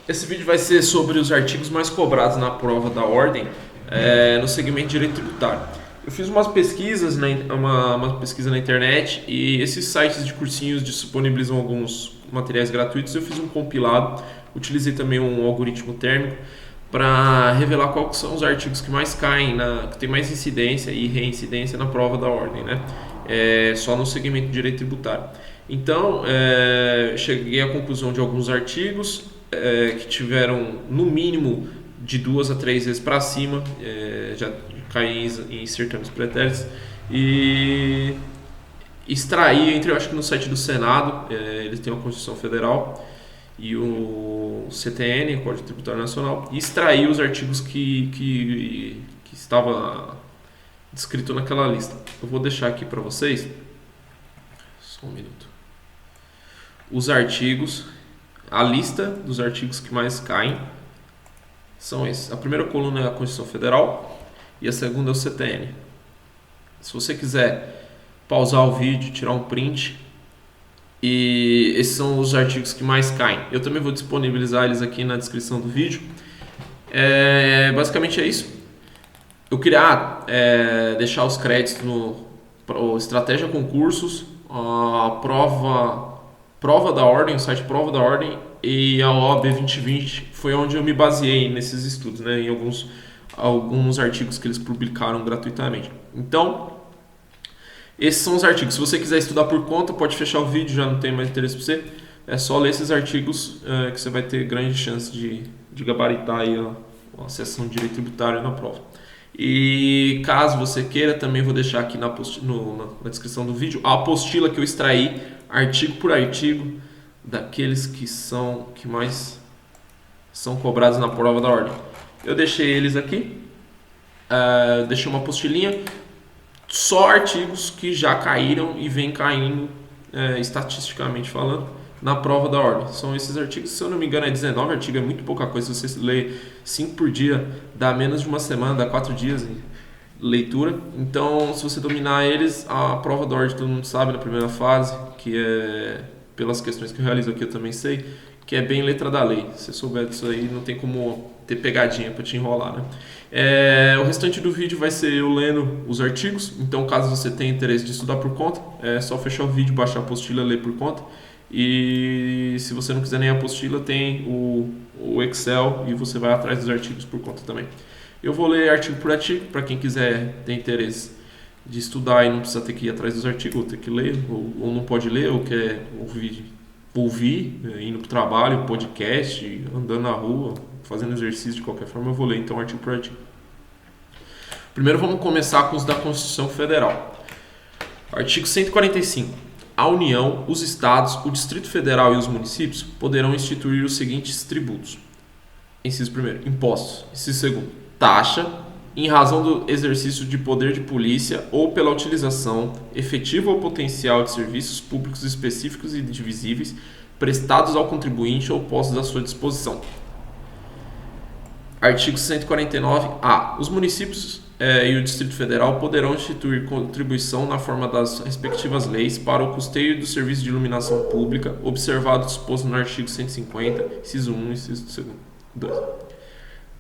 Esse vídeo vai ser sobre os artigos mais cobrados na prova da ordem no segmento de direito tributário. Eu fiz umas pesquisas, uma pesquisa na internet, e esses sites de cursinhos disponibilizam alguns materiais gratuitos. Eu fiz um compilado, utilizei também um algoritmo térmico para revelar quais são os artigos que mais caem, que tem mais incidência e reincidência na prova da ordem, né? Só no segmento de direito tributário. Então, cheguei à conclusão de alguns artigos que tiveram no mínimo de 2 a 3 vezes para cima, já caí em certames pretéritos, e extraí, eu acho que no site do Senado, eles têm uma Constituição Federal e o CTN, Código Tributário Nacional, e extraí os artigos que estava descrito naquela lista. Eu vou deixar aqui para vocês, só um minuto, os artigos, a lista dos artigos que mais caem são esses. A primeira coluna é a Constituição Federal e a segunda é o CTN. Se você quiser pausar o vídeo, tirar um print, e esses são os artigos que mais caem. Eu também vou disponibilizar eles aqui na descrição do vídeo. Basicamente é isso. Eu queria deixar os créditos no Estratégia Concursos, a prova da ordem, o site Prova da Ordem e a OAB 2020 foi onde eu me baseei nesses estudos, né, em alguns artigos que eles publicaram gratuitamente. Então, esses são os artigos. Se você quiser estudar por conta, pode fechar o vídeo, já não tem mais interesse para você. É só ler esses artigos que você vai ter grande chance de gabaritar aí a seção de direito tributário na prova. E caso você queira, também vou deixar aqui na descrição do vídeo a apostila que eu extraí, artigo por artigo, daqueles que mais são cobrados na prova da ordem. Eu deixei eles aqui, deixei uma apostilinha, só artigos que já caíram e vem caindo, estatisticamente falando, na prova da ordem. São esses artigos, se eu não me engano é 19 artigos, é muito pouca coisa. Se você lê 5 por dia, dá menos de uma semana, dá 4 dias de leitura. Então, se você dominar eles, a prova da ordem todo mundo sabe na primeira fase, que é, pelas questões que eu realizo aqui eu também sei, que é bem letra da lei. Se você souber disso aí, não tem como ter pegadinha para te enrolar, né? O restante do vídeo vai ser eu lendo os artigos. Então, caso você tenha interesse de estudar por conta, é só fechar o vídeo, baixar a apostila e ler por conta. E se você não quiser nem a apostila, tem o Excel e você vai atrás dos artigos por conta também. Eu vou ler artigo por artigo, para quem quiser ter interesse de estudar e não precisa ter que ir atrás dos artigos, ou ter que ler, ou não pode ler, ou quer ouvir indo para o trabalho, podcast, andando na rua, fazendo exercício de qualquer forma, eu vou ler então artigo por artigo. Primeiro vamos começar com os da Constituição Federal. Artigo 145. A União, os Estados, o Distrito Federal e os municípios poderão instituir os seguintes tributos. Inciso 1º, impostos. Inciso 2º, taxa, em razão do exercício de poder de polícia ou pela utilização efetiva ou potencial de serviços públicos específicos e indivisíveis prestados ao contribuinte ou postos à sua disposição. Artigo 149-A. Os municípios e o Distrito Federal poderão instituir contribuição na forma das respectivas leis para o custeio do serviço de iluminação pública, observado o disposto no artigo 150, inciso 1 e inciso 2.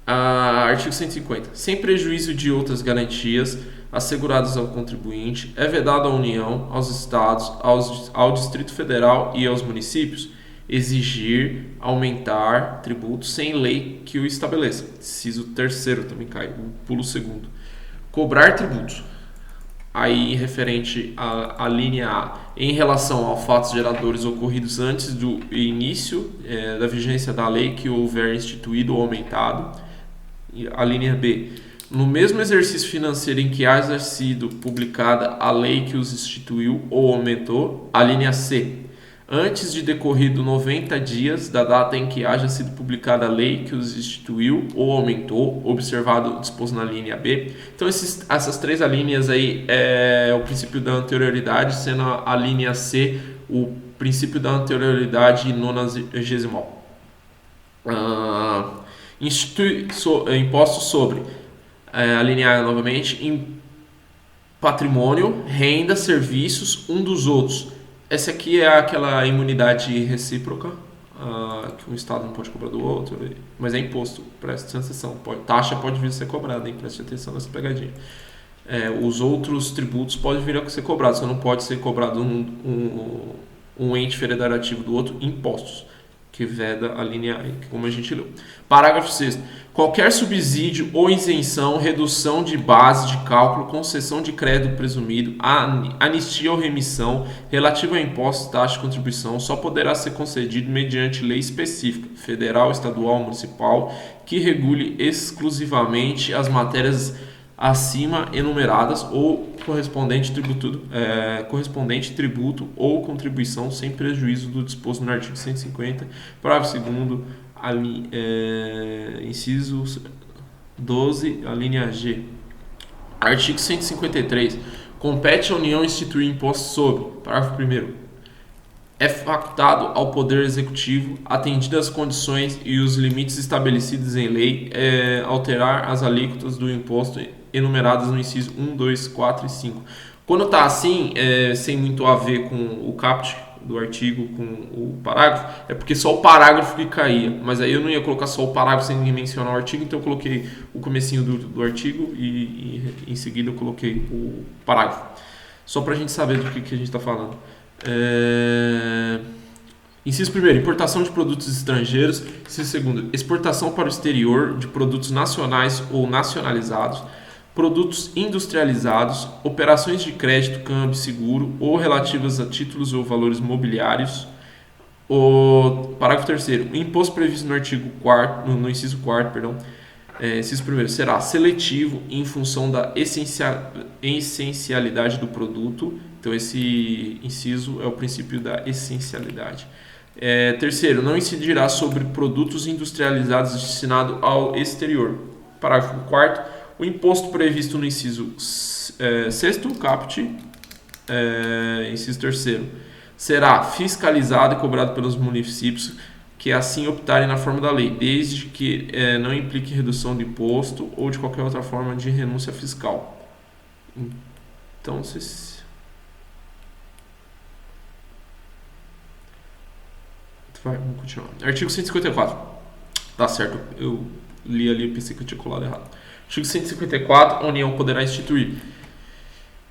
Artigo 150. Sem prejuízo de outras garantias asseguradas ao contribuinte, é vedado à União, aos Estados, ao Distrito Federal e aos municípios exigir, aumentar tributos sem lei que o estabeleça. Inciso 3º também cai, pulo 2º. Cobrar tributos. Aí, referente à linha A, em relação a fatos geradores ocorridos antes do início da vigência da lei que houver instituído ou aumentado. A linha B, no mesmo exercício financeiro em que haja sido publicada a lei que os instituiu ou aumentou. A linha C, antes de decorrido 90 dias da data em que haja sido publicada a lei que os instituiu ou aumentou, observado o disposto na linha B. Então, essas 3 alíneas aí é o princípio da anterioridade, sendo a linha C o princípio da anterioridade nonagesimal. Impostos sobre, a linha A novamente, em patrimônio, renda, serviços, um dos outros. Essa aqui é aquela imunidade recíproca, que um estado não pode cobrar do outro, mas é imposto, preste atenção. Taxa pode vir a ser cobrada, hein? Preste atenção nessa pegadinha. Os outros tributos podem vir a ser cobrados, só não pode ser cobrado um ente federativo do outro impostos, que veda a linha A, como a gente leu. Parágrafo 6º. Qualquer subsídio ou isenção, redução de base de cálculo, concessão de crédito presumido, anistia ou remissão relativa a impostos, taxa e contribuição só poderá ser concedido mediante lei específica, federal, estadual, municipal, que regule exclusivamente as matérias acima enumeradas ou correspondente tributo ou contribuição sem prejuízo do disposto no artigo 150, parágrafo 2º, inciso 12, a linha G. Artigo 153. Compete à União instituir imposto sobre, parágrafo 1º, é facultado ao Poder Executivo, atendidas as condições e os limites estabelecidos em lei, alterar as alíquotas do imposto enumeradas no inciso 1, 2, 4 e 5. Quando está assim, sem muito a ver com o caput do artigo, com o parágrafo, é porque só o parágrafo que caía. Mas aí eu não ia colocar só o parágrafo sem mencionar o artigo, então eu coloquei o comecinho do artigo e em seguida eu coloquei o parágrafo. Só para a gente saber do que a gente está falando. Inciso 1º, importação de produtos estrangeiros. Inciso 2º, exportação para o exterior de produtos nacionais ou nacionalizados, produtos industrializados, operações de crédito, câmbio, seguro ou relativas a títulos ou valores mobiliários. O parágrafo 3º, o imposto previsto no artigo 4º, no inciso 4º, inciso 1º, será seletivo em função da essencialidade do produto. Então esse inciso é o princípio da essencialidade. 3º, não incidirá sobre produtos industrializados destinados ao exterior. Parágrafo 4º, o imposto previsto no inciso 6º, caput, inciso 3º, será fiscalizado e cobrado pelos municípios que assim optarem na forma da lei, desde que não implique redução de imposto ou de qualquer outra forma de renúncia fiscal. Então, vamos continuar. Artigo 154. Tá certo, eu li ali e pensei que eu tinha colado errado. Artigo 154. A União poderá instituir.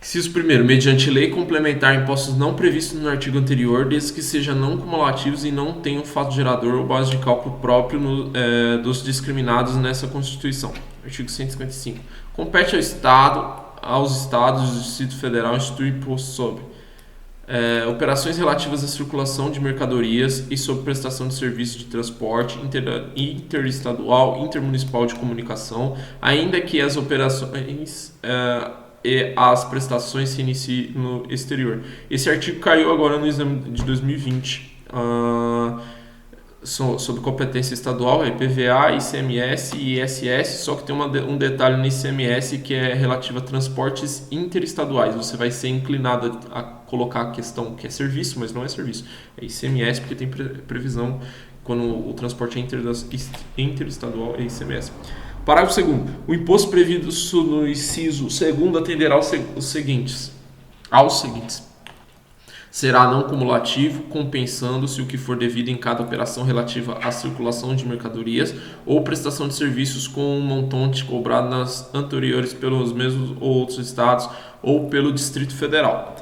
Inciso 1º, mediante lei complementar impostos não previstos no artigo anterior, desde que sejam não cumulativos e não tenham fato gerador ou base de cálculo próprio dos discriminados nessa Constituição. Artigo 155. Compete aos Estados e do Distrito Federal instituir imposto sobre operações relativas à circulação de mercadorias e sobre prestação de serviços de transporte interestadual, intermunicipal de comunicação, ainda que as operações e as prestações se iniciem no exterior. Esse artigo caiu agora no exame de 2020, sobre competência estadual, IPVA, ICMS e ISS, só que tem um detalhe no ICMS que é relativo a transportes interestaduais. Você vai ser inclinado a colocar a questão que é serviço, mas não é serviço. É ICMS porque tem previsão quando o transporte é interestadual, é ICMS. Parágrafo 2º. O imposto previsto no inciso 2º atenderá aos seguintes. Será não cumulativo, compensando-se o que for devido em cada operação relativa à circulação de mercadorias ou prestação de serviços com um montante cobrado nas anteriores pelos mesmos ou outros estados ou pelo Distrito Federal.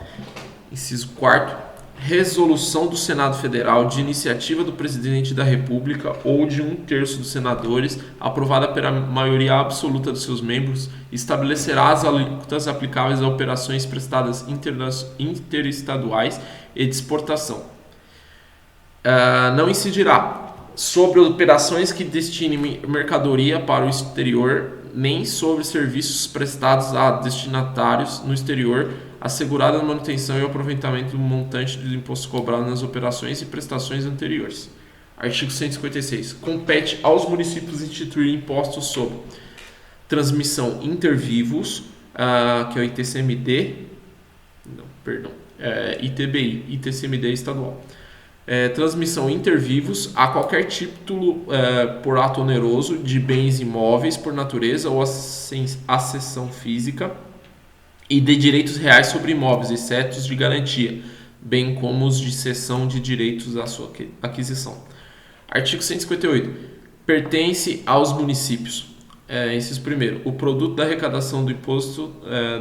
Inciso 4º. Resolução do Senado Federal de iniciativa do Presidente da República ou de 1/3 dos senadores, aprovada pela maioria absoluta dos seus membros, estabelecerá as alíquotas aplicáveis a operações prestadas interestaduais e de exportação. Não incidirá sobre operações que destinem mercadoria para o exterior, nem sobre serviços prestados a destinatários no exterior, assegurada a manutenção e o aproveitamento do montante do imposto cobrado nas operações e prestações anteriores. Artigo 156. Compete aos municípios instituir impostos sobre transmissão intervivos, que é o ITBI, ITCMD estadual. Transmissão intervivos a qualquer título por ato oneroso de bens imóveis por natureza ou acessão física e de direitos reais sobre imóveis, exceto os de garantia, bem como os de cessão de direitos à sua aquisição. Artigo 158. Pertence aos municípios. Inciso primeiro. O produto da arrecadação do imposto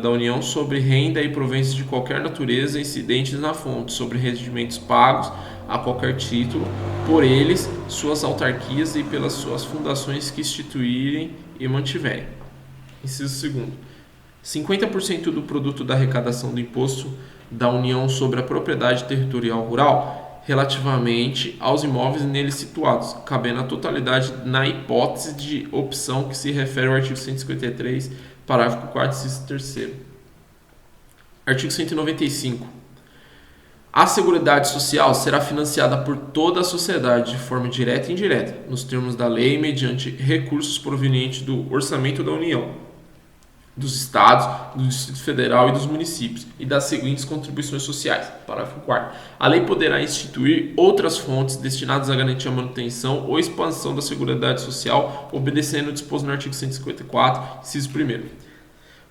da União sobre renda e proventos de qualquer natureza incidentes na fonte, sobre rendimentos pagos a qualquer título, por eles, suas autarquias e pelas suas fundações que instituírem e mantiverem. Inciso segundo. 50% do produto da arrecadação do imposto da União sobre a propriedade territorial rural relativamente aos imóveis neles situados, cabendo a totalidade na hipótese de opção que se refere ao artigo 153, parágrafo 4º, inciso 3º. Artigo 195. A Seguridade Social será financiada por toda a sociedade de forma direta e indireta, nos termos da lei, mediante recursos provenientes do Orçamento da União, dos Estados, do Distrito Federal e dos municípios, e das seguintes contribuições sociais. Parágrafo 4º. A lei poderá instituir outras fontes destinadas a garantir a manutenção ou expansão da Seguridade Social, obedecendo o disposto no artigo 154, inciso 1º.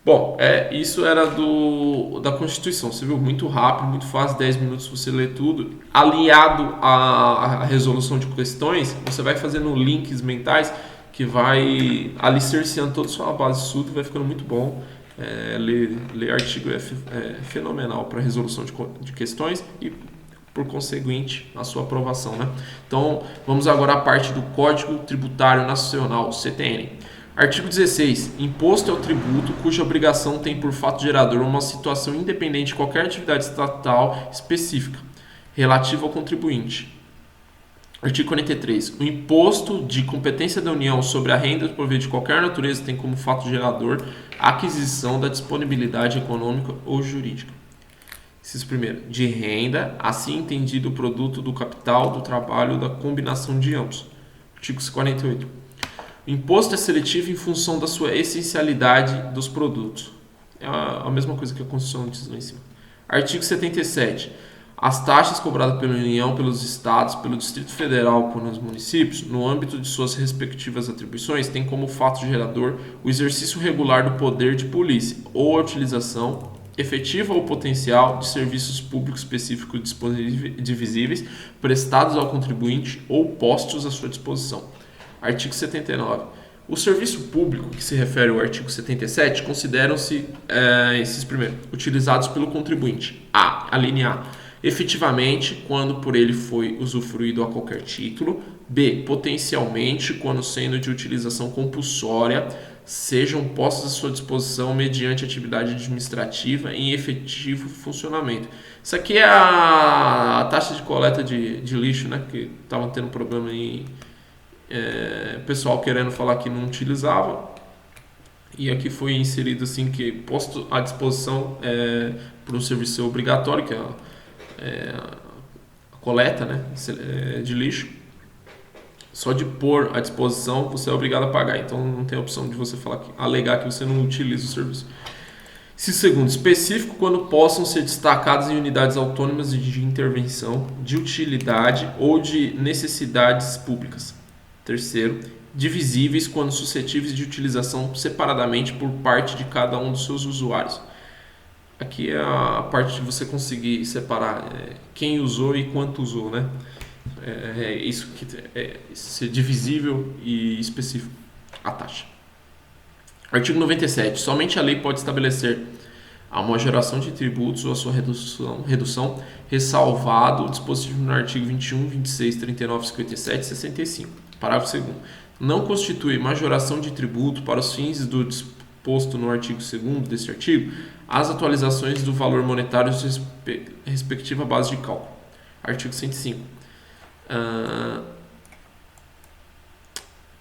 Bom, isso era da Constituição. Você viu? Muito rápido, muito fácil, 10 minutos você lê tudo. Aliado à resolução de questões, você vai fazendo links mentais que vai alicerciando toda a sua base de estudo, vai ficando muito bom. Ler artigo é fenomenal para resolução de questões e, por conseguinte, a sua aprovação, né? Então, vamos agora à parte do Código Tributário Nacional, CTN. Artigo 16. Imposto é o tributo cuja obrigação tem por fato gerador uma situação independente de qualquer atividade estatal específica relativa ao contribuinte. Artigo 43. O imposto de competência da União sobre a renda proveniente de qualquer natureza tem como fato gerador a aquisição da disponibilidade econômica ou jurídica. Inciso 1º. De renda, assim entendido o produto do capital, do trabalho, da combinação de ambos. Artigo 48. O imposto é seletivo em função da sua essencialidade dos produtos. É a mesma coisa que a Constituição diz lá em cima. Artigo 77. As taxas cobradas pela União, pelos Estados, pelo Distrito Federal e pelos municípios, no âmbito de suas respectivas atribuições, têm como fato gerador o exercício regular do poder de polícia ou a utilização efetiva ou potencial de serviços públicos específicos divisíveis prestados ao contribuinte ou postos à sua disposição. Artigo 79. O serviço público, que se refere ao artigo 77, consideram-se esses primeiros, utilizados pelo contribuinte. A linha A. Efetivamente, quando por ele foi usufruído a qualquer título. B. Potencialmente, quando sendo de utilização compulsória, sejam postos à sua disposição mediante atividade administrativa em efetivo funcionamento. Isso aqui é a taxa de coleta de lixo, né? Que estavam tendo problema aí. Pessoal querendo falar que não utilizava, e aqui foi inserido assim que posto à disposição por um serviço obrigatório, que é a coleta, né, de lixo. Só de pôr à disposição você é obrigado a pagar, então não tem a opção de você alegar que você não utiliza o serviço. Segundo, específico quando possam ser destacados em unidades autônomas de intervenção, de utilidade ou de necessidades públicas. Terceiro, divisíveis quando suscetíveis de utilização separadamente por parte de cada um dos seus usuários. Aqui é a parte de você conseguir separar quem usou e quanto usou, né? Isso que ser divisível e específico a taxa. Artigo 97. Somente a lei pode estabelecer a majoração de tributos ou a sua redução, ressalvado o dispositivo no artigo 21, 26, 39, 57 e 65. Parágrafo 2º. Não constitui majoração de tributo para os fins do disposto no artigo 2º deste artigo as atualizações do valor monetário de respectiva base de cálculo. Artigo 105.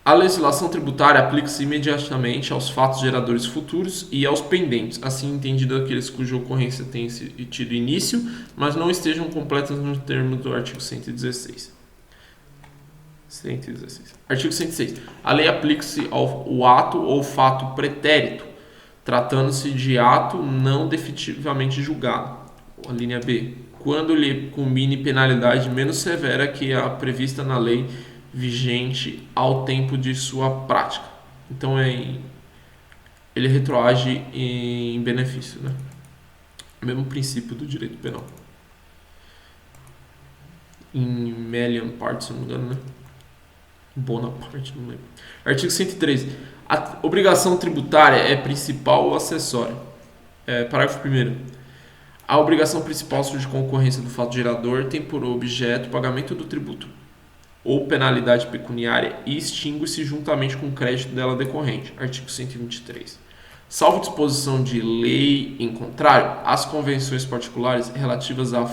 A legislação tributária aplica-se imediatamente aos fatos geradores futuros e aos pendentes, assim entendido aqueles cuja ocorrência tenha tido início, mas não estejam completas no termo do artigo 116. Artigo 106. A lei aplica-se ao ato ou fato pretérito, tratando-se de ato não definitivamente julgado. A linha B. Quando lhe combine penalidade menos severa que a prevista na lei vigente ao tempo de sua prática. Então, ele retroage em benefício, né? O mesmo princípio do direito penal. Em Melian Part, se não me engano, né? Bonaparte, não lembro. Artigo 113. A obrigação tributária é principal ou acessória? Parágrafo 1º. A obrigação principal surge com a ocorrência do fato gerador, tem por objeto o pagamento do tributo ou penalidade pecuniária e extingue-se juntamente com o crédito dela decorrente. Artigo 123. Salvo disposição de lei em contrário, as convenções particulares relativas à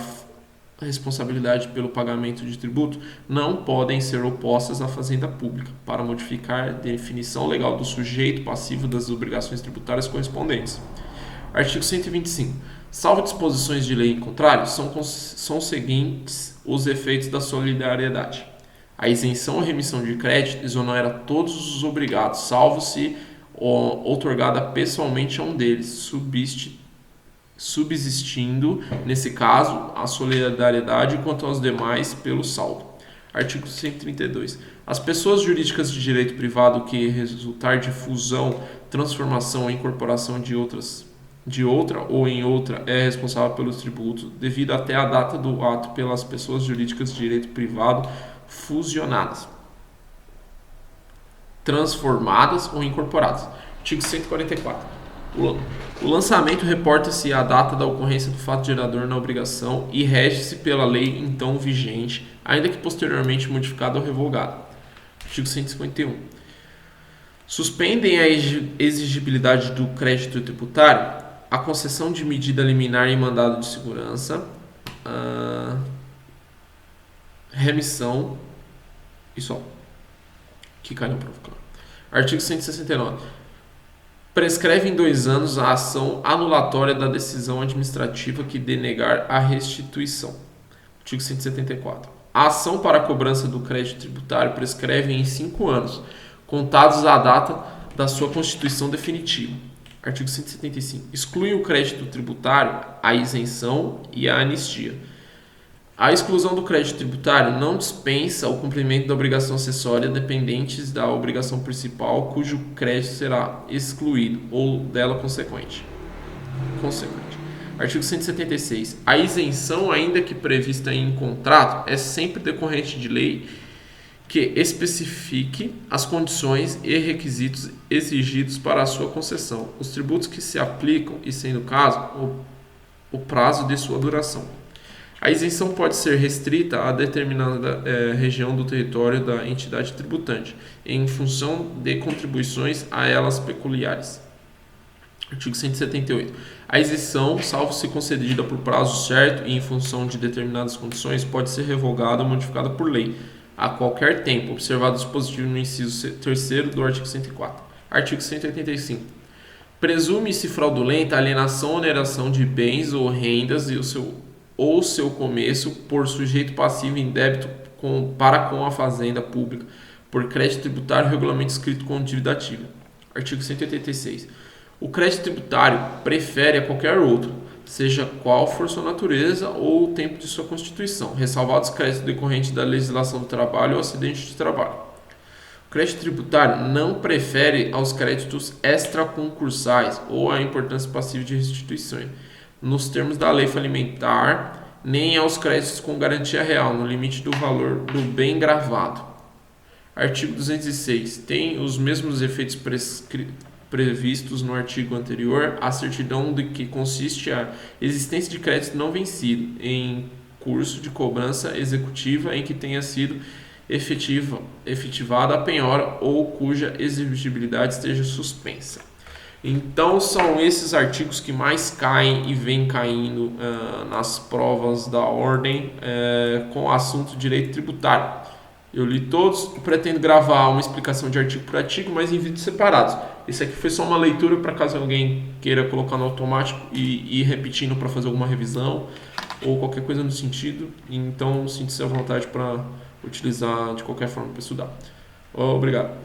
responsabilidade pelo pagamento de tributo não podem ser opostas à fazenda pública para modificar a definição legal do sujeito passivo das obrigações tributárias correspondentes. Artigo 125. Salvo disposições de lei em contrário, são seguintes os efeitos da solidariedade. A isenção ou remissão de crédito exonera todos os obrigados, salvo se outorgada pessoalmente a um deles, subsistindo, nesse caso, a solidariedade quanto aos demais pelo saldo. Artigo 132. As pessoas jurídicas de direito privado que resultar de fusão, transformação ou incorporação de outra ou em outra é responsável pelos tributos devido até a data do ato pelas pessoas jurídicas de direito privado fusionadas, transformadas ou incorporadas. Artigo 144. O lançamento reporta-se à data da ocorrência do fato gerador na obrigação e rege-se pela lei então vigente, ainda que posteriormente modificada ou revogada. Artigo 151. Suspendem a exigibilidade do crédito tributário a concessão de medida liminar em mandado de segurança, remissão e só. Que caiu no provocar. Artigo 169. Prescreve em 2 anos a ação anulatória da decisão administrativa que denegar a restituição. Artigo 174. A ação para a cobrança do crédito tributário prescreve em 5 anos, contados à data da sua constituição definitiva. Artigo 175. Exclui o crédito tributário a isenção e a anistia. A exclusão do crédito tributário não dispensa o cumprimento da obrigação acessória dependentes da obrigação principal, cujo crédito será excluído, ou dela consequente. Artigo 176. A isenção, ainda que prevista em contrato, é sempre decorrente de lei que especifique as condições e requisitos exigidos para a sua concessão, os tributos que se aplicam e, sendo o caso, o prazo de sua duração. A isenção pode ser restrita a determinada região do território da entidade tributante, em função de contribuições a elas peculiares. Artigo 178. A isenção, salvo se concedida por prazo certo e em função de determinadas condições, pode ser revogada ou modificada por lei, a qualquer tempo, observado o dispositivo no inciso 3º do artigo 104. Artigo 185. Presume-se fraudulenta a alienação ou oneração de bens ou rendas e seu começo por sujeito passivo em débito para com a fazenda pública, por crédito tributário e regulamento escrito com dívida ativa. Artigo 186. O crédito tributário prefere a qualquer outro, seja qual for sua natureza ou o tempo de sua constituição, ressalvados os créditos decorrentes da legislação do trabalho ou acidente de trabalho. O crédito tributário não prefere aos créditos extraconcursais ou à importância passiva de restituição, nos termos da lei falimentar, nem aos créditos com garantia real, no limite do valor do bem gravado. Artigo 206. Tem os mesmos efeitos previstos no artigo anterior a certidão de que consiste a existência de crédito não vencido em curso de cobrança executiva em que tenha sido efetivada a penhora ou cuja exigibilidade esteja suspensa. Então são esses artigos que mais caem e vêm caindo nas provas da ordem com o assunto direito tributário. Eu li todos, pretendo gravar uma explicação de artigo por artigo, mas em vídeos separados. Esse aqui foi só uma leitura para caso alguém queira colocar no automático e ir repetindo para fazer alguma revisão ou qualquer coisa no sentido. Então sinta-se à vontade para utilizar de qualquer forma para estudar. Obrigado.